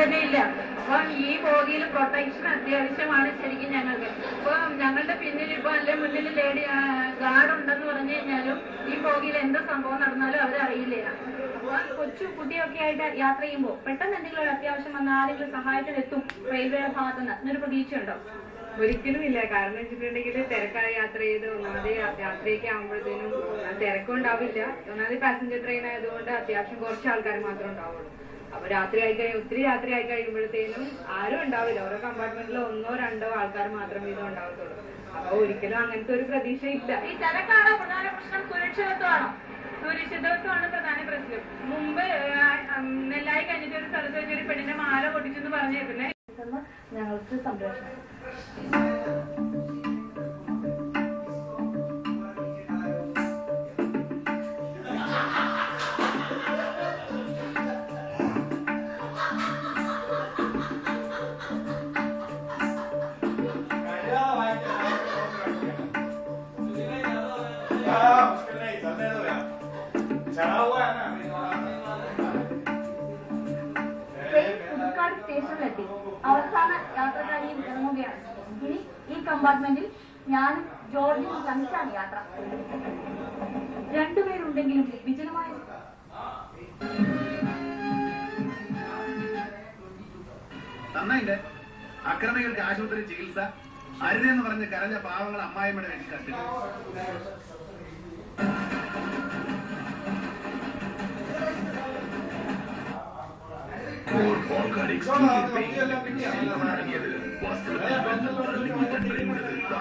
തന്നെ ഇല്ല. അപ്പം ഈ ബോഗിയിൽ പ്രൊട്ടക്ഷൻ അത്യാവശ്യമാണ് ശരിക്കും ഞങ്ങൾക്ക്. ഇപ്പൊ ഞങ്ങളുടെ പിന്നിൽ ഇപ്പൊ അല്ലെ മുന്നിൽ ലേഡി ഗാർഡ് ഉണ്ടെന്ന് പറഞ്ഞു കഴിഞ്ഞാലും ഈ ബോഗിയിൽ എന്ത് സംഭവം നടന്നാലും അവരറിയില്ല. അപ്പൊ കൊച്ചു കുട്ടിയൊക്കെ ആയിട്ട് യാത്ര ചെയ്യുമ്പോൾ പെട്ടെന്ന് എന്തെങ്കിലും ഒരു അത്യാവശ്യം വന്ന ആരെങ്കിലും സഹായത്തിന് എത്തും റെയിൽവേയുടെ ഭാഗത്തുനിന്ന് എന്നൊരു പ്രതീക്ഷയുണ്ടോ? ഒരിക്കലും ഇല്ല. കാരണം വെച്ചിട്ടുണ്ടെങ്കിൽ തിരക്കായി യാത്ര ചെയ്ത് ഒന്നാമത് യാത്രയൊക്കെ ആകുമ്പോഴത്തേനും തിരക്കുണ്ടാവില്ല. ഒന്നാമത് പാസഞ്ചർ ട്രെയിൻ ആയതുകൊണ്ട് അത്യാവശ്യം കുറച്ച് ആൾക്കാർ മാത്രമേ ഉണ്ടാവുള്ളൂ. അപ്പൊ ഒത്തിരി രാത്രി ആയി കഴിയുമ്പോഴത്തേനും ആരും ഉണ്ടാവില്ല. ഓരോ കമ്പാർട്ട്മെന്റിൽ 1-2 ആൾക്കാർ മാത്രം വീതം ഉണ്ടാവത്തുള്ളൂ. അപ്പൊ ഒരിക്കലും അങ്ങനത്തെ ഒരു പ്രതീക്ഷ ഇല്ല. ഈ തിരക്കാണോ പ്രധാന പ്രശ്നം? സുരക്ഷിതത്വമാണോ? സുരക്ഷിതത്വമാണ് പ്രധാന പ്രശ്നം. മുമ്പ് നെല്ലായി കഴിഞ്ഞിട്ട് ഒരു സ്ഥലത്ത് വെച്ചൊരു പെണ്ണിന്റെ മാല പൊട്ടിച്ചെന്ന് പറഞ്ഞേക്കുന്നേ ഞങ്ങൾക്ക് സംരക്ഷണം. പുതുക്കാട് സ്റ്റേഷനിലെത്തി അവസാന യാത്രക്കാരിയും ഇറങ്ങുകയാണ്. ഇനി ഈ കമ്പാർട്ട്മെന്റിൽ ഞാനും ജോർജിനും തനിച്ചാണ് യാത്ര. 2 പേരുണ്ടെങ്കിലും വിജനമായ നന്നായില്ലേ? അക്രമികൾക്ക് ആശുപത്രി ചികിത്സ അരുതെന്ന് പറഞ്ഞ് കരഞ്ഞ പാവങ്ങൾ അമ്മായിമ്മയുടെ വീട്ടിൽ കത്തിട്ടു.